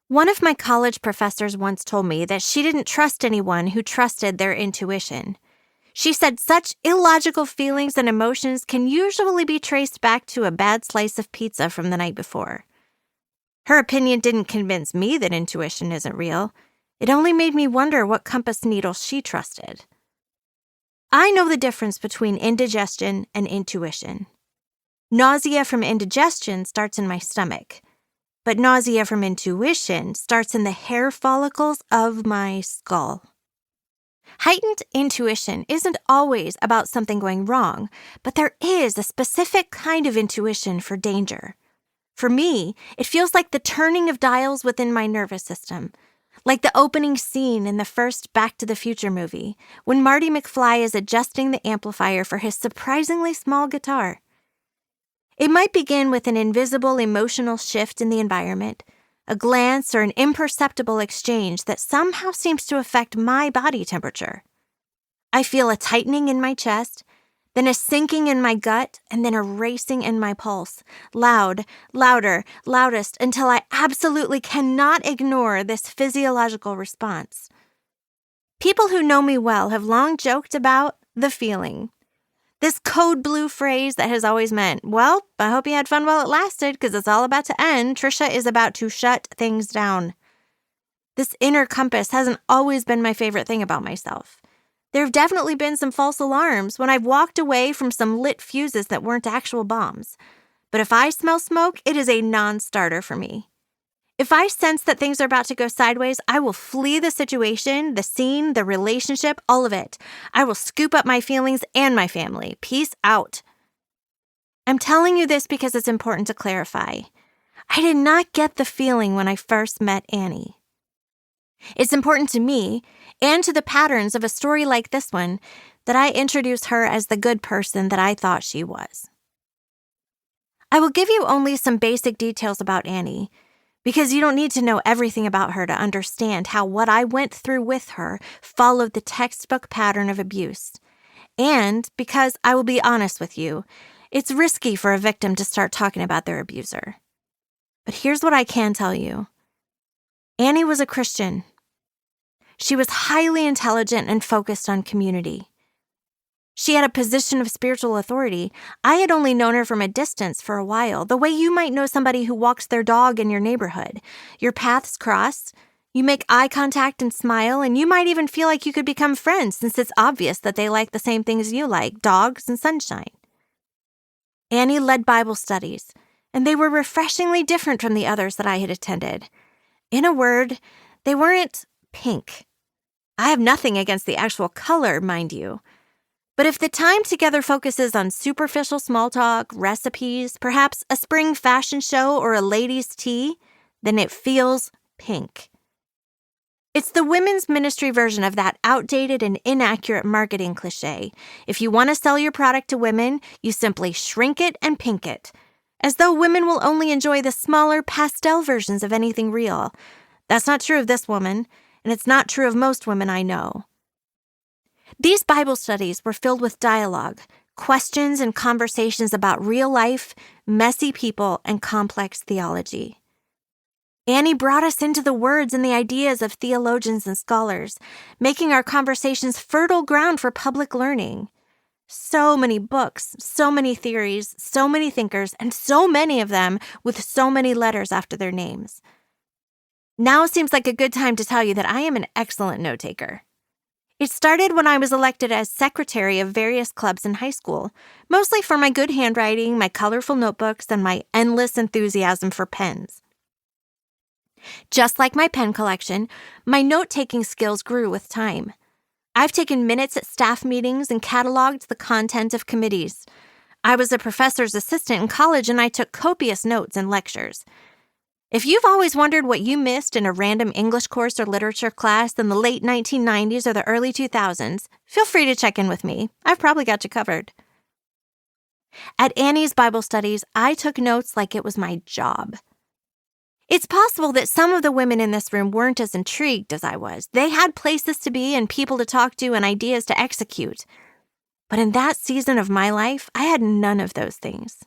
One of my college professors once told me that she didn't trust anyone who trusted their intuition. She said such illogical feelings and emotions can usually be traced back to a bad slice of pizza from the night before. Her opinion didn't convince me that intuition isn't real. It only made me wonder what compass needle she trusted. I know the difference between indigestion and intuition. Nausea from indigestion starts in my stomach, but nausea from intuition starts in the hair follicles of my skull. Heightened intuition isn't always about something going wrong, but there is a specific kind of intuition for danger. For me, it feels like the turning of dials within my nervous system, like the opening scene in the first Back to the Future movie, when Marty McFly is adjusting the amplifier for his surprisingly small guitar. It might begin with an invisible emotional shift in the environment, a glance or an imperceptible exchange that somehow seems to affect my body temperature. I feel a tightening in my chest, then a sinking in my gut, and then a racing in my pulse. Loud, louder, loudest, until I absolutely cannot ignore this physiological response. People who know me well have long joked about the feeling. This code blue phrase that has always meant, well, I hope you had fun while it lasted because it's all about to end. Tricia is about to shut things down. This inner compass hasn't always been my favorite thing about myself. There have definitely been some false alarms when I've walked away from some lit fuses that weren't actual bombs. But if I smell smoke, it is a non-starter for me. If I sense that things are about to go sideways, I will flee the situation, the scene, the relationship, all of it. I will scoop up my feelings and my family. Peace out. I'm telling you this because it's important to clarify. I did not get the feeling when I first met Annie. It's important to me, and to the patterns of a story like this one, that I introduce her as the good person that I thought she was. I will give you only some basic details about Annie, because you don't need to know everything about her to understand how what I went through with her followed the textbook pattern of abuse. And because I will be honest with you, it's risky for a victim to start talking about their abuser. But here's what I can tell you. Annie was a Christian. She was highly intelligent and focused on community. She had a position of spiritual authority. I had only known her from a distance for a while, the way you might know somebody who walks their dog in your neighborhood. Your paths cross, you make eye contact and smile, and you might even feel like you could become friends since it's obvious that they like the same things you like, dogs and sunshine. Annie led Bible studies, and they were refreshingly different from the others that I had attended. In a word, they weren't pink. I have nothing against the actual color, mind you. But if the time together focuses on superficial small talk, recipes, perhaps a spring fashion show or a ladies' tea, then it feels pink. It's the women's ministry version of that outdated and inaccurate marketing cliche. If you want to sell your product to women, you simply shrink it and pink it, as though women will only enjoy the smaller pastel versions of anything real. That's not true of this woman, and it's not true of most women I know. These Bible studies were filled with dialogue, questions and conversations about real life, messy people, and complex theology. Annie brought us into the words and the ideas of theologians and scholars, making our conversations fertile ground for public learning. So many books, so many theories, so many thinkers, and so many of them with so many letters after their names. Now seems like a good time to tell you that I am an excellent note-taker. It started when I was elected as secretary of various clubs in high school, mostly for my good handwriting, my colorful notebooks, and my endless enthusiasm for pens. Just like my pen collection, my note-taking skills grew with time. I've taken minutes at staff meetings and cataloged the content of committees. I was a professor's assistant in college, and I took copious notes in lectures. If you've always wondered what you missed in a random English course or literature class in the late 1990s or the early 2000s, feel free to check in with me. I've probably got you covered. At Annie's Bible studies, I took notes like it was my job. It's possible that some of the women in this room weren't as intrigued as I was. They had places to be and people to talk to and ideas to execute. But in that season of my life, I had none of those things.